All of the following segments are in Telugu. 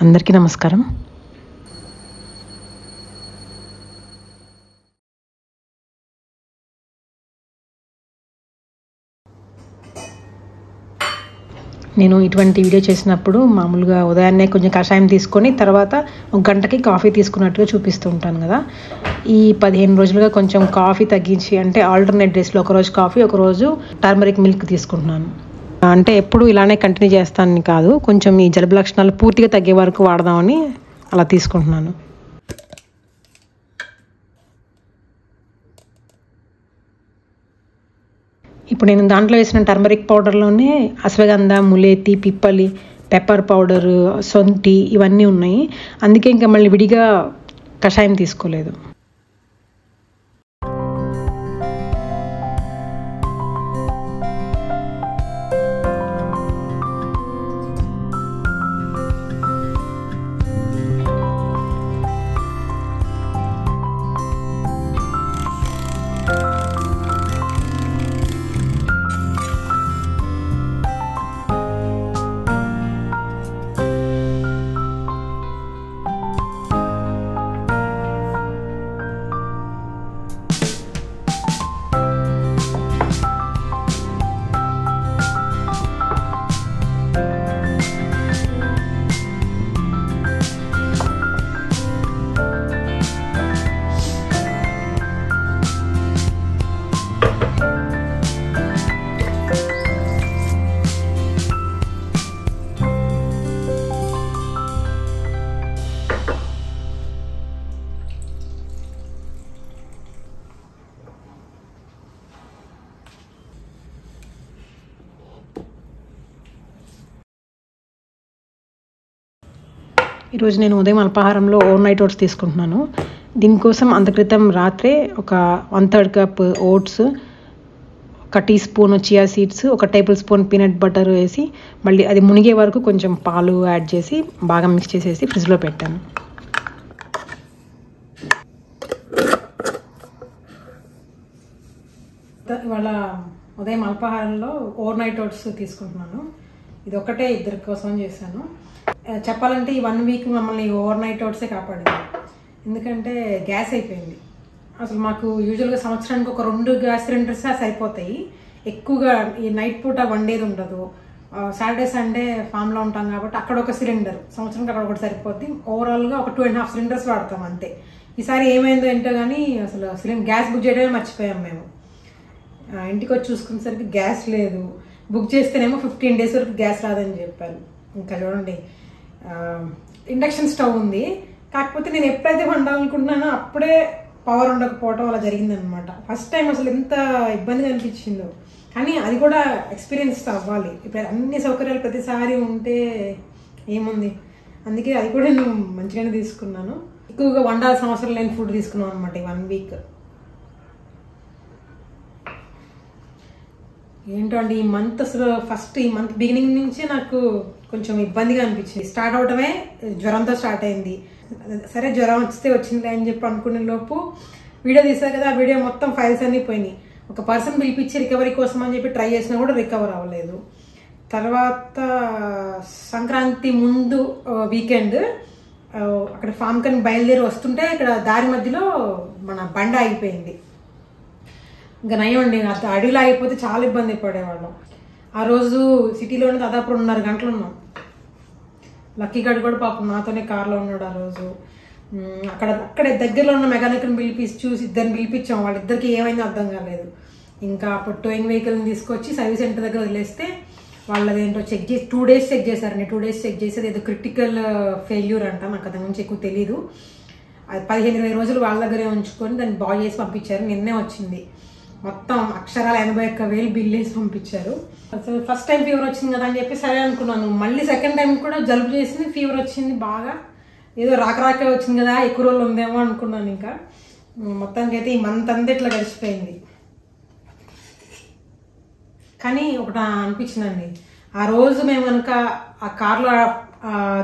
అందరికీ నమస్కారం. నేను ఇటువంటి వీడియో చేసినప్పుడు మామూలుగా ఉదయాన్నే కొంచెం కషాయం తీసుకొని తర్వాత ఒక గంటకి కాఫీ తీసుకున్నట్టుగా చూపిస్తూ ఉంటాను కదా. ఈ 15 రోజులుగా కొంచెం కాఫీ తగ్గించి, అంటే ఆల్టర్నేట్ డేస్లో ఒకరోజు కాఫీ, ఒకరోజు టర్మరిక్ మిల్క్ తీసుకుంటున్నాను. అంటే ఎప్పుడు ఇలానే కంటిన్యూ చేస్తానని కాదు, కొంచెం ఈ జలుబు లక్షణాలు పూర్తిగా తగ్గే వరకు వాడదామని అలా తీసుకుంటున్నాను. ఇప్పుడు నేను దాంట్లో వేసిన టర్మరిక్ పౌడర్లోనే అశ్వగంధ, ములేతి, పిప్పలి, పెప్పర్ పౌడరు, సొంటి ఇవన్నీ ఉన్నాయి. అందుకే ఇంకా మళ్ళీ విడిగా కషాయం తీసుకోలేదు. ఈరోజు నేను ఉదయం అల్పాహారంలో ఓవర్ నైట్ ఓట్స్ తీసుకుంటున్నాను. దీనికోసం అంత క్రితం రాత్రే ఒక 1/3 కప్ ఓట్స్, ఒక టీ స్పూన్ చియా సీడ్స్, ఒక టేబుల్ స్పూన్ పీనట్ బటర్ వేసి మళ్ళీ అది మునిగే వరకు కొంచెం పాలు యాడ్ చేసి బాగా మిక్స్ చేసేసి ఫ్రిడ్జ్లో పెట్టాను. ఇవాళ ఉదయం అల్పాహారంలో ఓవర్ నైట్ ఓట్స్ తీసుకుంటున్నాను. ఇది ఒకటే ఇద్దరి కోసం చేశాను. చెప్పాలంటే ఈ 1 వీక్ మమ్మల్ని ఓవర్ నైట్ ఓట్సే కాపాడింది. ఎందుకంటే గ్యాస్ అయిపోయింది. అసలు మాకు యూజువల్గా సంవత్సరానికి ఒక 2 గ్యాస్ సిలిండర్స్ సరిపోతాయి. ఎక్కువగా ఈ నైట్ పూట వండేది ఉండదు. సాటర్డే సండే ఫామ్లో ఉంటాం కాబట్టి అక్కడ ఒక సిలిండర్, సంవత్సరానికి అక్కడ ఒకటి సరిపోద్ది. ఓవరాల్గా ఒక 2.5 సిలిండర్స్ వాడతాం అంతే. ఈసారి ఏమైందో ఏంటో కానీ అసలు గ్యాస్ బుక్ చేయడమే మర్చిపోయాం మేము. ఇంటికి వచ్చి చూసుకునేసరికి గ్యాస్ లేదు. బుక్ చేస్తేనేమో 15 days వరకు గ్యాస్ రాదని చెప్పారు. ఇంకా చూడండి, ఇండక్షన్ స్టవ్ ఉంది, కాకపోతే నేను ఎప్పుడైతే వండాలనుకుంటున్నానో అప్పుడే పవర్ ఉండకపోవడం అలా జరిగిందనమాట. ఫస్ట్ టైం అసలు ఎంత ఇబ్బందిగా అనిపించిందో. కానీ అది కూడా ఎక్స్పీరియన్స్ అవ్వాలి. ఇప్పుడు అన్ని సౌకర్యాలు ప్రతిసారి ఉంటే ఏముంది. అందుకే అది కూడా నేను మంచిగానే తీసుకున్నాను. ఎక్కువగా వండాల్సిన అవసరం లేని ఫుడ్ తీసుకున్నాను అనమాట ఈ 1 వీక్. ఏంటో అండి, ఈ మంత్ అసలు ఫస్ట్ ఈ మంత్ బిగినింగ్ నుంచే నాకు కొంచెం ఇబ్బందిగా అనిపించింది. స్టార్ట్ అవడమే జ్వరంతో స్టార్ట్ అయింది. సరే జ్వరం వస్తే వచ్చిందిలే అని చెప్పి అనుకునే లోపు వీడియో తీసారు కదా, ఆ వీడియో మొత్తం ఫైల్స్ అన్నీ పోయినాయి. ఒక పర్సన్ పిలిపించి రికవరీ కోసం అని చెప్పి ట్రై చేసినా కూడా రికవర్ అవ్వలేదు. తర్వాత సంక్రాంతి ముందు వీకెండ్ అక్కడ ఫామ్ కని బయలుదేరి వస్తుంటే ఇక్కడ దారి మధ్యలో మన బండి ఆగిపోయింది. ఇంకా నయం అండి, అడవిలో ఆగిపోతే చాలా ఇబ్బంది పడేవాళ్ళం. ఆ రోజు సిటీలోనే దాదాపు 2.5 గంటలు ఉన్నాం. లక్కీ గడ్ కూడా పాపం నాతోనే కార్లో ఉన్నాడు ఆ రోజు. అక్కడే దగ్గరలో ఉన్న మెకానిక్ని పిలిపించి చూసి ఇద్దరిని పిలిపించాం. వాళ్ళిద్దరికి ఏమైందో అర్థం కాలేదు. ఇంకా అప్పుడు టోయింగ్ వెహికల్ని తీసుకొచ్చి సర్వీస్ సెంటర్ దగ్గర వదిలేస్తే వాళ్ళది ఏంటో చెక్ చేసి 2 days చెక్ చేశారండి. 2 days చెక్ చేసేది ఏదో క్రిటికల్ ఫెయిల్యూర్ అంట. నాకు అంత గురించి ఎక్కువ తెలీదు. అది 15-20 రోజులు వాళ్ళ దగ్గరే ఉంచుకొని దాన్ని బాగు చేసి పంపించారు. నిన్నే వచ్చింది. మొత్తం అక్షరాలు 81,000 బిల్ వేసి పంపించారు. అసలు ఫస్ట్ టైం ఫీవర్ వచ్చింది కదా అని చెప్పి సరే అనుకున్నాను. మళ్ళీ సెకండ్ టైం కూడా జలుబు చేసింది, ఫీవర్ వచ్చింది బాగా. ఏదో రాకరాకే వచ్చింది కదా, ఎక్కువ రోజులు ఉందేమో అనుకున్నాను. ఇంకా మొత్తానికి అయితే ఈ మంత్ అంతా ఇట్లా గడిచిపోయింది. కానీ ఒకటి అనిపించిందండి, ఆ రోజు మేము కనుక ఆ కార్లో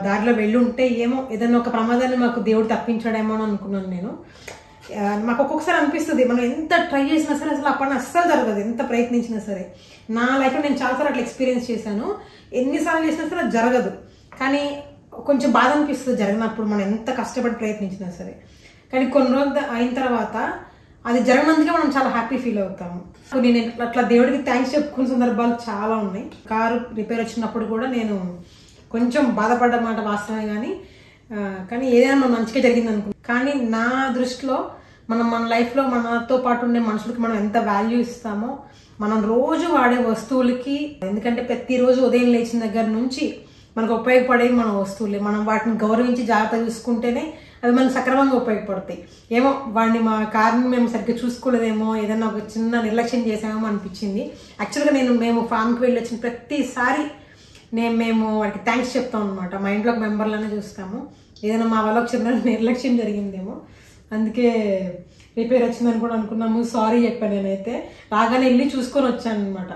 దారిలో వెళ్ళి ఉంటే ఏమో ఏదైనా ఒక ప్రమాదాన్ని మాకు దేవుడు తప్పించాడేమో అని అనుకున్నాను నేను. మాకు ఒక్కొక్కసారి అనిపిస్తుంది మనం ఎంత ట్రై చేసినా సరే అసలు ఆ పని అస్సలు జరగదు, ఎంత ప్రయత్నించినా సరే. నా లైఫ్లో నేను చాలాసార్లు అట్లా ఎక్స్పీరియన్స్ చేశాను. ఎన్నిసార్లు చేసినా సరే అది జరగదు. కానీ కొంచెం బాధ అనిపిస్తుంది జరిగినప్పుడు, మనం ఎంత కష్టపడి ప్రయత్నించినా సరే. కానీ కొన్ని రోజులు అయిన తర్వాత అది జరగనందుకే మనం చాలా హ్యాపీ ఫీల్ అవుతాము. నేను అట్లా దేవుడికి థ్యాంక్స్ చెప్పుకునే సందర్భాలు చాలా ఉన్నాయి. కారు రిపేర్ వచ్చినప్పుడు కూడా నేను కొంచెం బాధపడ్డ మాట వాస్తవమే, కానీ ఏదైనా మనం మంచిగా జరిగింది అనుకో. కానీ నా దృష్టిలో మన లైఫ్లో మనతో పాటు ఉండే మనుషులకి మనం ఎంత వాల్యూ ఇస్తామో, మనం రోజు వాడే వస్తువులకి, ఎందుకంటే ప్రతిరోజు ఉదయం లేచిన దగ్గర నుంచి మనకు ఉపయోగపడేవి మన వస్తువులే. మనం వాటిని గౌరవించి జాగ్రత్తగా చూసుకుంటేనే అవి మనకు సక్రమంగా ఉపయోగపడతాయి. ఏమో వాడిని మా కార్ని మేము సరిగ్గా చూసుకోలేదేమో, ఏదైనా ఒక చిన్న నిర్లక్ష్యం చేసామేమో అనిపించింది. యాక్చువల్గా మేము ఫామ్కి వెళ్ళి వచ్చిన ప్రతిసారి మేము వాడికి థ్యాంక్స్ చెప్తాం అనమాట. మా ఇంట్లో ఒక మెంబర్లానే చూస్తాము. ఏదైనా మా వాళ్ళకి చిన్న నిర్లక్ష్యం జరిగిందేమో, అందుకే రిపేర్ వచ్చిందని కూడా అనుకున్నాము. సారీ చెప్పాను. నేనైతే రాగానే వెళ్ళి చూసుకొని వచ్చాను అనమాట.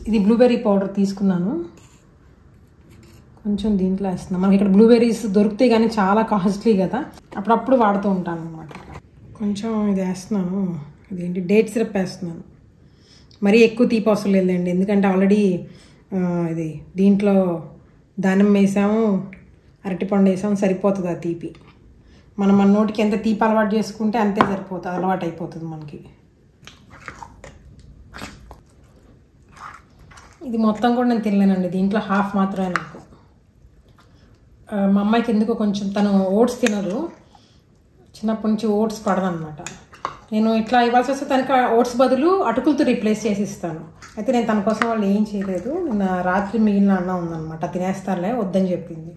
ఇది బ్లూబెర్రీ పౌడర్ తీసుకున్నాను, కొంచెం దీంట్లో వేస్తున్నాను. మనకి ఇక్కడ బ్లూబెర్రీస్ దొరుకుతాయి కానీ చాలా కాస్ట్లీ కదా, అప్పుడప్పుడు వాడుతూ ఉంటాను అనమాట. కొంచెం ఇది వేస్తున్నాను, ఇదేంటి డేట్ సిరప్ వేస్తున్నాను. మరీ ఎక్కువ తీపి అవసరం లేదండి, ఎందుకంటే ఆల్రెడీ ఇది దీంట్లో దానిమ్మ వేసాము, అరటిపండు వేసాము, సరిపోతుంది ఆ తీపి. మన నోటికి ఎంత తీపి అలవాటు చేసుకుంటే అంతే సరిపోతుంది, అలవాటు అయిపోతుంది మనకి. ఇది మొత్తం కూడా నేను తినలేనండి, దీంట్లో హాఫ్ మాత్రమే నాకు. మా అమ్మాయికి ఎందుకో కొంచెం, తను ఓట్స్ తినరు, చిన్నప్పటి నుంచి ఓట్స్ పడదనమాట. నేను ఇట్లా ఇవ్వాల్సి వస్తే తనకి ఓట్స్ బదులు అటుకులతో రీప్లేస్ చేసి ఇస్తాను. అయితే నేను తన కోసం వాళ్ళు ఏం చేయలేదు. నిన్న రాత్రి మిగిలిన అన్నం ఉందన్నమాట, తినేస్తారులే వద్దని చెప్పింది.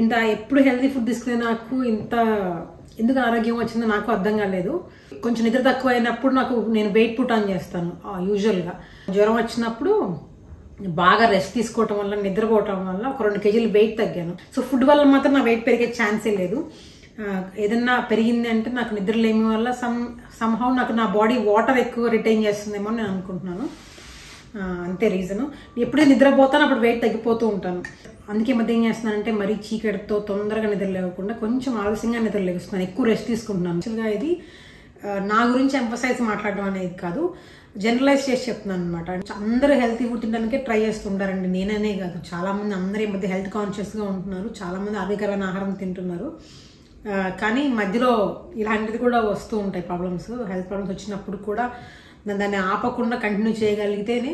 ఇంత ఎప్పుడు హెల్తీ ఫుడ్ తీసుకునే నాకు ఇంత ఎందుకు ఆరోగ్యం వచ్చిందో నాకు అర్థం కాలేదు. కొంచెం నిద్ర తక్కువ అయినప్పుడు నేను వెయిట్ పుట్ ఆన్ చేస్తాను. యూజువల్గా జ్వరం వచ్చినప్పుడు బాగా రెస్ట్ తీసుకోవటం వల్ల, నిద్రపోవటం వల్ల ఒక 2 కేజీలు వెయిట్ తగ్గాను. సో ఫుడ్ వల్ల మాత్రం నా వెయిట్ పెరిగే ఛాన్సే లేదు. ఏదన్నా పెరిగింది అంటే నాకు నిద్రలేమి వల్ల సమ్హౌ నాకు నా బాడీ వాటర్ ఎక్కువ రిటైన్ చేస్తుందేమో నేను అనుకుంటున్నాను. అంతే రీజను. ఎప్పుడైతే నిద్రపోతానో అప్పుడు వెయిట్ తగ్గిపోతూ ఉంటాను. అందుకే మధ్య ఏం చేస్తున్నానంటే మరీ చీకటితో తొందరగా నిద్ర లేకుండా కొంచెం ఆలస్యంగా నిద్ర లేస్తున్నాను, ఎక్కువ రెస్ట్ తీసుకుంటున్నాను. యాక్చువల్గా ఇది నా గురించి ఎంఫసైజ్ మాట్లాడడం అనేది కాదు, జనరలైజ్ చేసి చెప్తున్నాను అనమాట. అందరూ హెల్తీ ఫుడ్ తినడానికే ట్రై చేస్తుంటారండి, నేననే కాదు, చాలామంది అందరూ ఈ మధ్య హెల్త్ కాన్షియస్గా ఉంటున్నారు, చాలామంది ఆరోగ్యకరమైన ఆహారం తింటున్నారు. కానీ మధ్యలో ఇలాంటిది కూడా వస్తూ ఉంటాయి ప్రాబ్లమ్స్. హెల్త్ ప్రాబ్లమ్స్ వచ్చినప్పుడు కూడా దాన్ని ఆపకుండా కంటిన్యూ చేయగలిగితేనే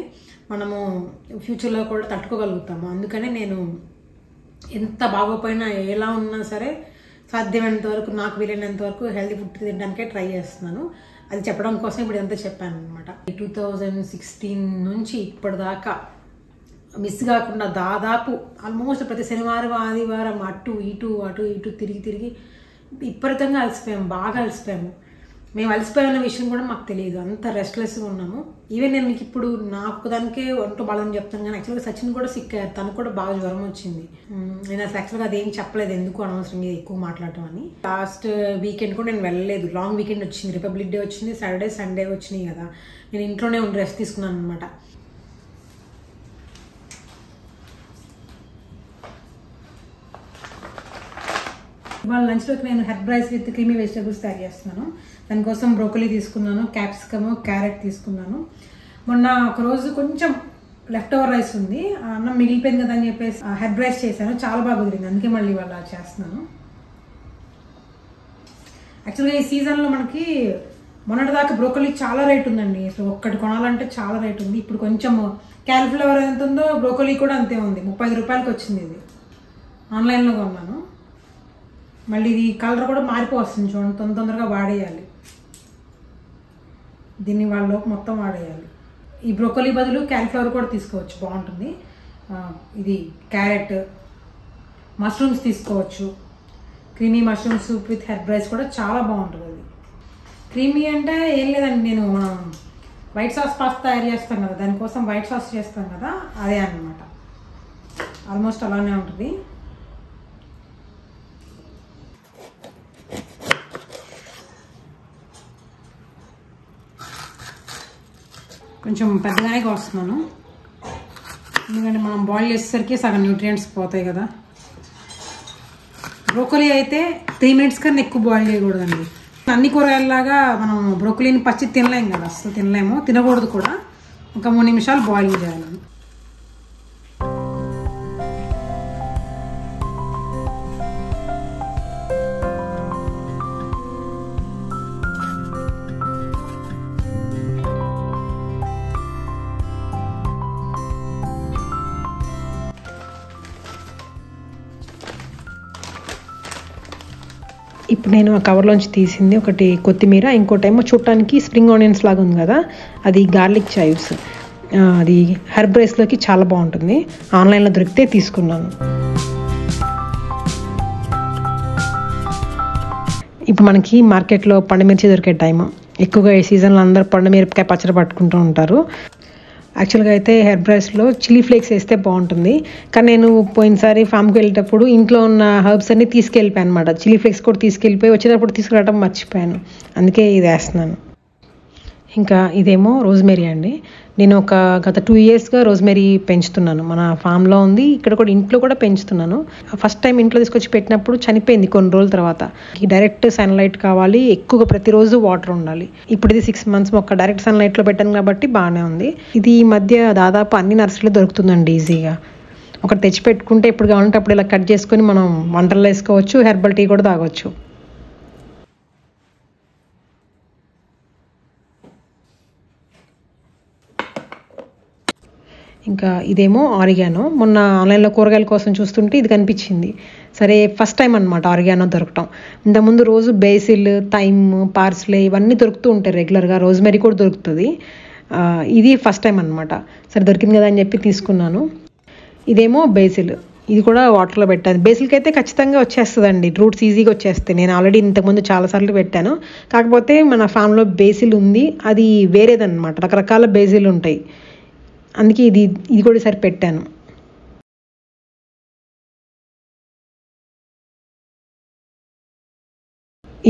మనము ఫ్యూచర్లో కూడా తట్టుకోగలుగుతాము. అందుకనే నేను ఎంత బాగోపోయినా ఎలా ఉన్నా సరే సాధ్యమైనంత వరకు, నాకు వీలైనంత వరకు హెల్తీ ఫుడ్ తినడానికే ట్రై చేస్తున్నాను. అది చెప్పడం కోసం ఇప్పుడు ఎంత చెప్పాను అనమాట. 2016 నుంచి ఇప్పటిదాకా మిస్ కాకుండా దాదాపు ఆల్మోస్ట్ ప్రతి శనివారం ఆదివారం అటు ఇటు తిరిగి విపరీతంగా అలసిపోయాము, బాగా అలసిపోయాము. మేము అలసిపోయిన విషయం కూడా మాకు తెలియదు, అంత రెస్ట్లెస్గా ఉన్నాము. ఈవెన్ నేను మీకు ఇప్పుడు నాకు దానికే ఒంటో బాధని చెప్తాను, కానీ యాక్చువల్గా సచిన్ కూడా సిక్ అయ్యారు, తనకు కూడా బాగా జ్వరం వచ్చింది. నేను అసలు యాక్చువల్గా అదేం చెప్పలేదు, ఎందుకు అనవసరంగా ఎక్కువ మాట్లాడటం అని. లాస్ట్ వీకెండ్ కూడా నేను వెళ్ళలేదు, లాంగ్ వీకెండ్ వచ్చింది, రిపబ్లిక్ డే వచ్చింది, సాటర్డే సండే వచ్చినాయి కదా, నేను ఇంట్లోనే ఉండి రెస్ట్ తీసుకున్నాను అనమాట. ఇవాళ లంచ్లోకి నేను herb rice with creamy vegetables తయారు చేస్తున్నాను. దానికోసం బ్రోకలీ తీసుకున్నాను, క్యాప్సికమ్, క్యారెట్ తీసుకున్నాను. మొన్న ఒకరోజు కొంచెం లెఫ్ట్ ఓవర్ రైస్ ఉంది, అన్నం మిగిలిపోయింది కదా అని చెప్పేసి హెర్బ్ రైస్ చేశాను, చాలా బాగా కుదిరింది, అందుకే మళ్ళీ ఇవాళ చేస్తున్నాను. యాక్చువల్గా ఈ సీజన్లో మనకి మొన్నటిదాకా బ్రోకలీ చాలా రేట్ ఉందండి, అసలు ఒక్కటి కొనాలంటే చాలా రేట్ ఉంది. ఇప్పుడు కొంచెం క్యాలిఫ్లవర్ ఎంత ఉందో బ్రోకలీ కూడా అంతే ఉంది, 35 రూపాయలకి వచ్చింది. ఇది ఆన్లైన్లో కొన్నాను. మళ్ళీ ఇది కలర్ కూడా మారిపోతుంది చూడండి, తొందరగా వాడేయాలి దీన్ని, వాళ్ళలోపు మొత్తం వాడేయాలి. ఈ బ్రోకలీ బదులు క్యాలిఫ్లవర్ కూడా తీసుకోవచ్చు, బాగుంటుంది. ఇది క్యారెట్, మష్రూమ్స్ తీసుకోవచ్చు, creamy mushroom soup with herb rice కూడా చాలా బాగుంటుంది. అది క్రీమీ అంటే ఏం లేదండి, నేను వైట్ సాస్ పాస్తా తయారు చేస్తాం కదా, దానికోసం వైట్ సాస్ చేస్తాం కదా, అదే అన్నమాట, ఆల్మోస్ట్ అలానే ఉంటుంది. కొంచెం పెద్దగానే కోస్తున్నాను, ఎందుకంటే మనం బాయిల్ చేసేసరికి సగం న్యూట్రియంట్స్ పోతాయి కదా. బ్రోకలీ అయితే 3 minutes కన్నా ఎక్కువ బాయిల్ చేయకూడదండి. అన్ని కూరగాయలలాగా మనం బ్రోకలీని పచ్చి తినలేం కదా, అసలు తినలేము, తినకూడదు కూడా. ఒక 3 నిమిషాలు బాయిలింగ్ చేయాలి. ఇప్పుడు నేను ఆ కవర్లోంచి తీసింది ఒకటి కొత్తిమీర, ఇంకోటేమో చూడటానికి స్ప్రింగ్ ఆనియన్స్ లాగా ఉంది కదా, అది గార్లిక్ చైవ్స్. అది హెర్బ్ రైస్లోకి చాలా బాగుంటుంది. ఆన్లైన్లో దొరికితే తీసుకున్నాను. ఇప్పుడు మనకి మార్కెట్లో పండుమిర్చి దొరికే టైం. ఎక్కువగా ఈ సీజన్లో అందరూ పండుమిరపకాయ పచ్చడి పట్టుకుంటూ ఉంటారు. యాక్చువల్గా అయితే హెర్బ్ రైస్లో చిల్లీ ఫ్లేక్స్ వేస్తే బాగుంటుంది. కానీ నేను పోయినసారి ఫామ్కి వెళ్ళేటప్పుడు ఇంట్లో ఉన్న హర్బ్స్ అన్నీ తీసుకెళ్ళిపోయాను అనమాట. చిల్లీ ఫ్లేక్స్ కూడా తీసుకెళ్ళిపోయి వచ్చేటప్పుడు తీసుకురావడం మర్చిపోయాను. అందుకే ఇది వేస్తున్నాను. ఇంకా ఇదేమో రోజ్మెరీ అండి. నేను గత 2 yearsగా రోజ్మెరీ పెంచుతున్నాను. మన ఫామ్లో ఉంది, ఇక్కడ కూడా ఇంట్లో కూడా పెంచుతున్నాను. ఫస్ట్ టైం ఇంట్లో తీసుకొచ్చి పెట్టినప్పుడు చనిపోయింది కొన్ని రోజుల తర్వాత. డైరెక్ట్ సన్లైట్ కావాలి, ఎక్కువగా ప్రతిరోజు వాటర్ ఉండాలి. ఇప్పుడు ఇది 6 months మొక్క డైరెక్ట్ సన్లైట్లో పెట్టాను కాబట్టి బాగానే ఉంది. ఇది ఈ మధ్య దాదాపు అన్ని నర్సరీలో దొరుకుతుందండి ఈజీగా. ఒకటి తెచ్చి పెట్టుకుంటే ఎప్పుడు కావాలంటే అప్పుడు ఇలా కట్ చేసుకొని మనం వంటల్లో వేసుకోవచ్చు, హెర్బల్ టీ కూడా తాగొచ్చు. ఇంకా ఇదేమో ఆరిగానో. మొన్న ఆన్లైన్లో కూరగాయల కోసం చూస్తుంటే ఇది కనిపించింది. సరే, ఫస్ట్ టైం అనమాట ఆరిగానో దొరకటం. ఇంతకుముందు రోజు బేసిల్, థైమ్, పార్స్లే ఇవన్నీ దొరుకుతూ ఉంటాయి రెగ్యులర్గా. రోజ్మెరీ కూడా దొరుకుతుంది. ఇది ఫస్ట్ టైం అనమాట. సరే దొరికింది కదా అని చెప్పి తీసుకున్నాను. ఇదేమో బేసిల్. ఇది కూడా వాటర్లో పెట్టాను. బేసిల్కి అయితే ఖచ్చితంగా వచ్చేస్తుందండి, రూట్స్ ఈజీగా వచ్చేస్తాయి. నేను ఆల్రెడీ ఇంతకుముందు చాలాసార్లు పెట్టాను. కాకపోతే మన ఫామ్లో బేసిల్ ఉంది, అది వేరేదన్నమాట. రకరకాల బేసిల్ ఉంటాయి, అందుకే ఇది కూడా సరి పెట్టాను.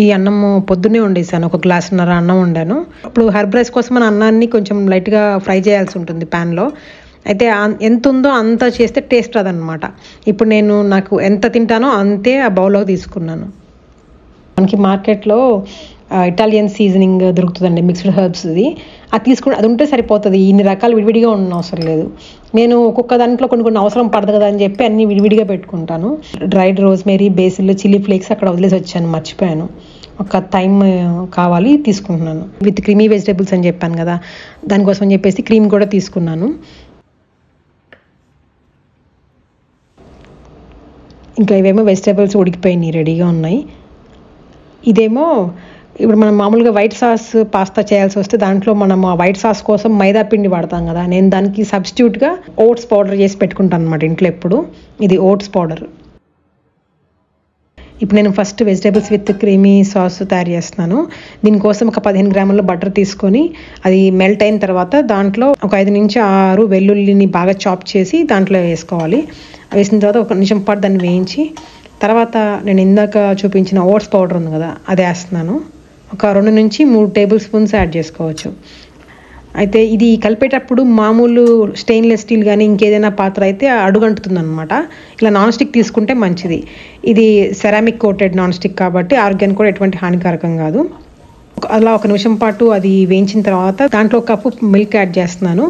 ఈ అన్నము పొద్దున్నే వండేసాను, 1.5 గ్లాస్ అన్నం వండాను. అప్పుడు హెర్బ్ రైస్ కోసం మన అన్నాన్ని కొంచెం లైట్గా ఫ్రై చేయాల్సి ఉంటుంది ప్యాన్లో. అయితే ఎంత ఉందో అంత చేస్తే టేస్ట్ రాదనమాట. ఇప్పుడు నాకు ఎంత తింటానో అంతే ఆ బౌల్లోకి తీసుకున్నాను. మనకి మార్కెట్లో ఇటాలియన్ సీజనింగ్ దొరుకుతుందండి, మిక్స్డ్ హెర్బ్స్ది. అది తీసుకుని అది ఉంటే సరిపోతుంది. ఇన్ని రకాలు విడివిడిగా ఉన్న అవసరం లేదు. నేను ఒక్కొక్క దాంట్లో కొన్ని అవసరం పడదు కదా అని చెప్పి అన్ని విడివిడిగా పెట్టుకుంటాను. Dried rosemary, basil, chilli flakes అక్కడ వదిలేసి వచ్చాను, మర్చిపోయాను. ఒక థైమ్ కావాలి, తీసుకుంటున్నాను. విత్ క్రీమీ వెజిటేబుల్స్ అని చెప్పాను కదా, దానికోసం అని చెప్పేసి క్రీమ్ కూడా తీసుకున్నాను. ఇంకా ఇవేమో వెజిటేబుల్స్ ఉడికిపోయినాయి, రెడీగా ఉన్నాయి. ఇదేమో ఇప్పుడు మనం మామూలుగా వైట్ సాస్ పాస్తా చేయాల్సి వస్తే దాంట్లో మనం ఆ వైట్ సాస్ కోసం మైదా పిండి వాడతాం కదా, నేను దానికి సబ్స్టిట్యూట్గా ఓట్స్ పౌడర్ చేసి పెట్టుకుంటాను అనమాట ఇంట్లో ఎప్పుడు. ఇది ఓట్స్ పౌడర్. ఇప్పుడు నేను first vegetables with creamy sauce తయారు చేస్తున్నాను. దీనికోసం ఒక 15 గ్రాముల బటర్ తీసుకొని అది మెల్ట్ అయిన తర్వాత దాంట్లో ఒక 5 నుంచి 6 వెల్లుల్లిని బాగా చాప్ చేసి దాంట్లో వేసుకోవాలి. వేసిన తర్వాత 1 నిమిషం పాటు దాన్ని వేయించి తర్వాత నేను ఇందాక చూపించిన ఓట్స్ పౌడర్ ఉంది కదా, అది వేస్తున్నాను. ఒక 2 నుంచి 3 టేబుల్ స్పూన్స్ యాడ్ చేసుకోవచ్చు. అయితే ఇది కలిపేటప్పుడు మామూలు స్టెయిన్లెస్ స్టీల్ కానీ ఇంకేదైనా పాత్ర అయితే అడుగంటుతుంది అనమాట. ఇలా నాన్ స్టిక్ తీసుకుంటే మంచిది. ఇది సెరామిక్ కోటెడ్ నాన్ స్టిక్ కాబట్టి ఆరోగ్యానికి కూడా ఎటువంటి హానికారకం కాదు. అలా 1 నిమిషం పాటు అది వేయించిన తర్వాత దాంట్లో 1 కప్పు మిల్క్ యాడ్ చేస్తున్నాను.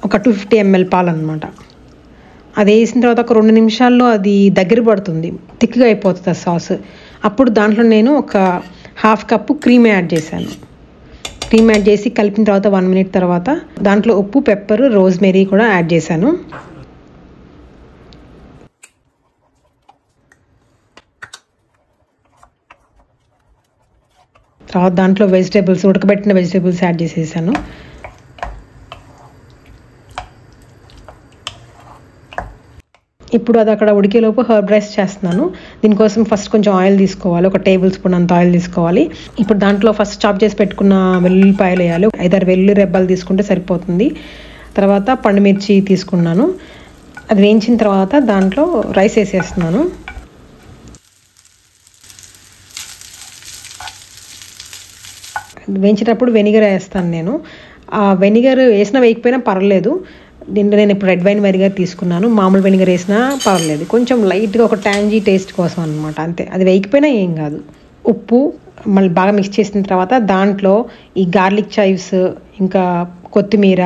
ఒక 250 ml పాలు అనమాట. అది వేసిన తర్వాత ఒక 2 నిమిషాల్లో అది దగ్గర పడుతుంది, థిక్గా అయిపోతుంది ఆ సాస్. అప్పుడు దాంట్లో నేను ఒక 1/2 కప్పు క్రీమ్ యాడ్ చేశాను. క్రీమ్ యాడ్ చేసి కలిపిన తర్వాత 1 minute తర్వాత దాంట్లో ఉప్పు, పెప్పర్, రోజ్మెరీ కూడా యాడ్ చేశాను. తర్వాత దాంట్లో వెజిటేబుల్స్, ఉడకబెట్టిన వెజిటేబుల్స్ యాడ్ చేసేసాను. ఇప్పుడు అది అక్కడ ఉడికేలోపు హెర్బ్ రైస్ చేస్తున్నాను. దీనికోసం ఫస్ట్ కొంచెం ఆయిల్ తీసుకోవాలి, 1 టేబుల్ స్పూన్ అంత ఆయిల్ తీసుకోవాలి. ఇప్పుడు దాంట్లో ఫస్ట్ చాప్ చేసి పెట్టుకున్న వెల్లుల్లిపాయలు వేయాలి. 5-6 వెల్లుల్లి రెబ్బలు తీసుకుంటే సరిపోతుంది. తర్వాత పండుమిర్చి తీసుకున్నాను. అది వేయించిన తర్వాత దాంట్లో రైస్ వేసేస్తున్నాను. వేయించేటప్పుడు వెనిగర్ వేస్తాను నేను. ఆ వెనిగర్ వేసినా వేయకపోయినా పర్వాలేదు, దీంట్లో నేను ఇప్పుడు రెడ్ వైన్ వెనిగర్ తీసుకున్నాను. మామూలు వెనిగర్ వేసినా పర్లేదు, కొంచెం లైట్గా ఒక ట్యాంజీ టేస్ట్ కోసం అనమాట, అంతే. అది వేయకపోయినా ఏం కాదు. ఉప్పు మళ్ళీ బాగా మిక్స్ చేసిన తర్వాత దాంట్లో ఈ గార్లిక్ చైవ్స్, ఇంకా కొత్తిమీర,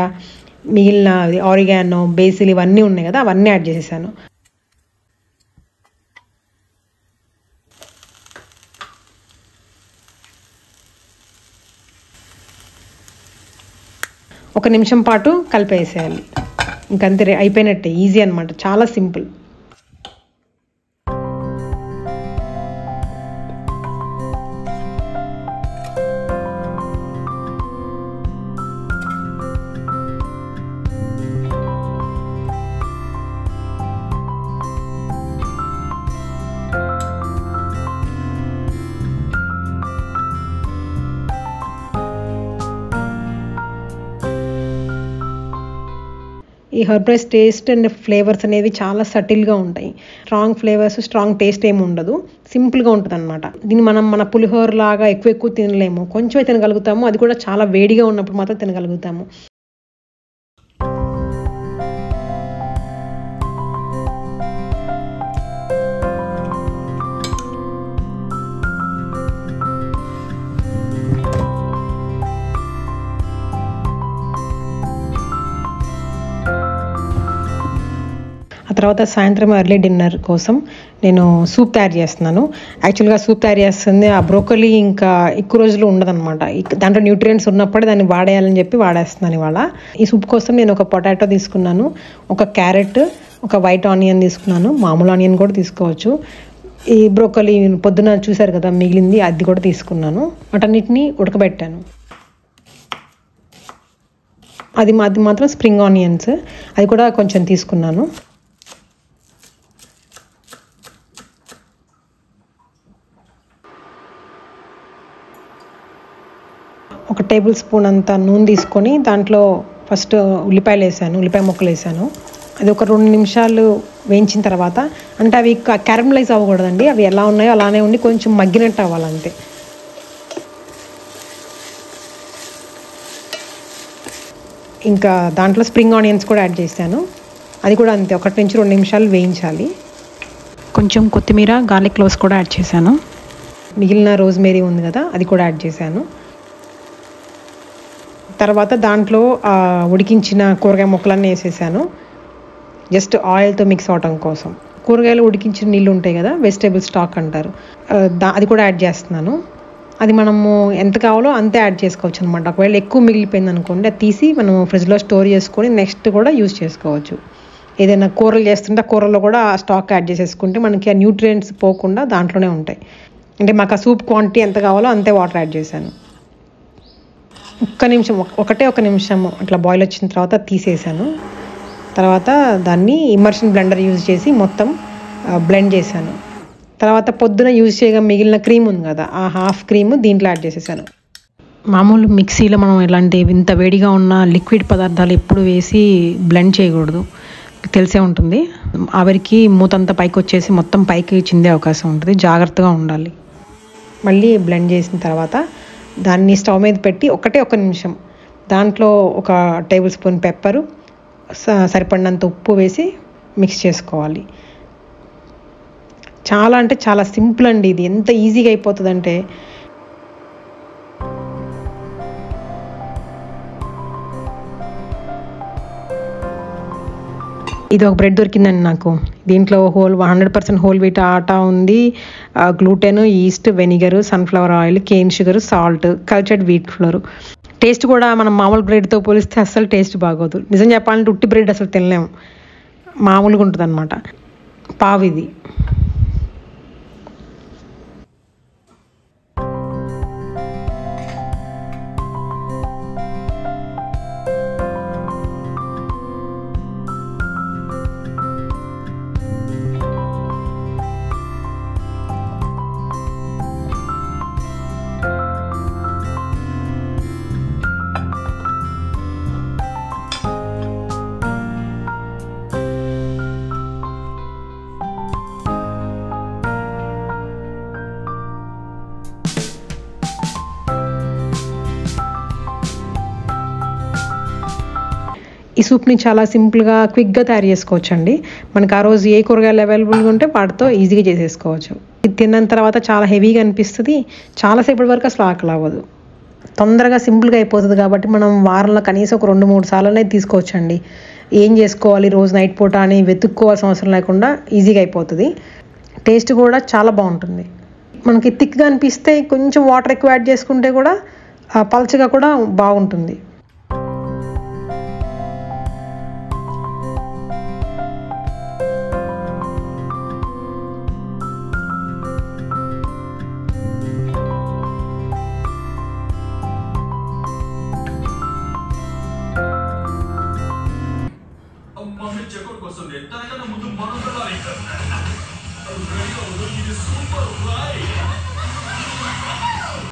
మిగిలిన ఆరిగానో, బేసిల్ ఇవన్నీ ఉన్నాయి కదా, అవన్నీ యాడ్ చేసేసాను. ఒక నిమిషం పాటు కలిపేసేయాలి. ఇంకంతే, అయిపోయినట్టే. ఈజీ అనమాట, చాలా సింపుల్. ఈ herb rice taste and flavours అనేవి చాలా సటిల్గా ఉంటాయి. స్ట్రాంగ్ ఫ్లేవర్స్, స్ట్రాంగ్ టేస్ట్ ఏమి ఉండదు, సింపుల్గా ఉంటుంది అనమాట. దీన్ని మనం మన పులిహోర లాగా ఎక్కువ తినలేము, కొంచెమే తినగలుగుతాము. అది కూడా చాలా వేడిగా ఉన్నప్పుడు మాత్రం తినగలుగుతాము. ఆ తర్వాత సాయంత్రం ఎర్లీ డిన్నర్ కోసం నేను సూప్ తయారు చేస్తున్నాను. యాక్చువల్గా సూప్ తయారు చేస్తుంది ఆ బ్రోకలీ ఇంకా ఎక్కువ రోజులు ఉండదన్నమాట. దాంట్లో న్యూట్రియంట్స్ ఉన్నప్పుడే దాన్ని వాడేయాలని చెప్పి వాడేస్తున్నాను ఇవాళ. ఈ సూప్ కోసం నేను ఒక పొటాటో తీసుకున్నాను, ఒక క్యారెట్, ఒక వైట్ ఆనియన్ తీసుకున్నాను, మామూలు ఆనియన్ కూడా తీసుకోవచ్చు. ఈ బ్రోకలీ పొద్దున చూసారు కదా మిగిలింది, అది కూడా తీసుకున్నాను. వాటన్నిటిని ఉడకబెట్టాను. అది మాత్రం స్ప్రింగ్ ఆనియన్స్, అది కూడా కొంచెం తీసుకున్నాను. ఒక టేబుల్ స్పూన్ అంత నూనె తీసుకొని దాంట్లో ఫస్ట్ ఉల్లిపాయ ముక్కలు వేసాను. అది ఒక 2 నిమిషాలు వేయించిన తర్వాత, అంటే అవి క్యారమలైజ్ అవ్వకూడదండి, అవి ఎలా ఉన్నాయో అలానే ఉండి కొంచెం మగ్గినట్టు అవ్వాలంతే. ఇంకా దాంట్లో స్ప్రింగ్ ఆనియన్స్ కూడా యాడ్ చేశాను. అది కూడా అంతే, 1 నుంచి 2 నిమిషాలు వేయించాలి. కొంచెం కొత్తిమీర, గార్లిక్ క్లోవ్స్ కూడా యాడ్ చేశాను. మిగిలిన రోజ్మేరీ ఉంది కదా, అది కూడా యాడ్ చేశాను. తర్వాత దాంట్లో ఉడికించిన కూరగాయ ముక్కలన్నీ వేసేసాను, జస్ట్ ఆయిల్తో మిక్స్ అవటం కోసం. కూరగాయలు ఉడికించిన నీళ్ళు ఉంటాయి కదా, వెజిటేబుల్ స్టాక్ అంటారు, అది కూడా యాడ్ చేస్తున్నాను. అది మనము ఎంత కావాలో అంతే యాడ్ చేసుకోవచ్చు అనమాట. ఒకవేళ ఎక్కువ మిగిలిపోయింది అనుకోండి, అది తీసి మనం ఫ్రిడ్జ్లో స్టోర్ చేసుకొని నెక్స్ట్ కూడా యూజ్ చేసుకోవచ్చు. ఏదైనా కూరలు చేస్తుంటే ఆ కూరలో కూడా ఆ స్టాక్ యాడ్ చేసేసుకుంటే మనకి ఆ న్యూట్రియంట్స్ పోకుండా దాంట్లోనే ఉంటాయి. అంటే మాకు ఆ సూప్ క్వాంటిటీ ఎంత కావాలో అంతే వాటర్ యాడ్ చేశాను. ఒక నిమిషం అట్లా బాయిల్ వచ్చిన తర్వాత తీసేసాను. తర్వాత దాన్ని ఇమర్షన్ బ్లెండర్ యూజ్ చేసి మొత్తం బ్లెండ్ చేశాను. తర్వాత పొద్దున యూజ్ చేయగా మిగిలిన క్రీమ్ ఉంది కదా, ఆ హాఫ్ క్రీమ్ దీంట్లో యాడ్ చేసేసాను. మామూలు మిక్సీలో మనం ఇలాంటి ఇంత వేడిగా ఉన్న లిక్విడ్ పదార్థాలు ఎప్పుడు వేసి బ్లెండ్ చేయకూడదు, తెలిసే ఉంటుంది. ఆవిరికి మూతంతా పైకి వచ్చేసి మొత్తం పైకి చిందే అవకాశం ఉంటుంది, జాగ్రత్తగా ఉండాలి. మళ్ళీ బ్లెండ్ చేసిన తర్వాత దాన్ని స్టవ్ మీద పెట్టి ఒక నిమిషం దాంట్లో ఒక టేబుల్ స్పూన్ పెప్పరు, సరిపడినంత ఉప్పు వేసి మిక్స్ చేసుకోవాలి. చాలా అంటే చాలా సింపుల్ అండి, ఇది ఎంత ఈజీగా అయిపోతుందంటే. ఇది ఒక బ్రెడ్ దొరికిందండి నాకు. దీంట్లో 100% హోల్ వీట్ ఆటా ఉంది, gluten, east, vinegar, sunflower oil, cane sugar, salt, cultured wheat flour. Taste కూడా మనం మామూలు బ్రెడ్తో పోలిస్తే అస్సలు టేస్ట్ బాగోదు. నిజం చెప్పాలంటే ఉట్టి బ్రెడ్ అసలు తినలేము, మామూలుగా ఉంటుంది అనమాట. పావు ఇది. ఈ సూప్ని చాలా సింపుల్గా క్విక్గా తయారు చేసుకోవచ్చు అండి. మనకు ఆ రోజు ఏ కూరగాయలు అవైలబుల్గా ఉంటే వాటితో ఈజీగా చేసేసుకోవచ్చు. ఇది తిన్న తర్వాత చాలా హెవీగా అనిపిస్తుంది, చాలాసేపటి వరకు అసలు ఆకలి అవ్వదు. తొందరగా సింపుల్గా అయిపోతుంది కాబట్టి మనం వారంలో కనీసం ఒక 2-3 సార్లు తీసుకోవచ్చండి. ఏం చేసుకోవాలి రోజు నైట్ పూట అని వెతుక్కోవాల్సిన అవసరం లేకుండా ఈజీగా అయిపోతుంది. టేస్ట్ కూడా చాలా బాగుంటుంది. మనకి థిక్గా అనిపిస్తే కొంచెం వాటర్ ఎక్కువ యాడ్ చేసుకుంటే కూడా పల్చగా కూడా బాగుంటుంది.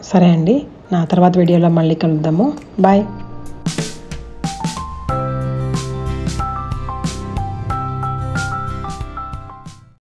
సరే అండి, నా తర్వాత వీడియోలో మళ్ళీ కలుద్దాము. బాయ్.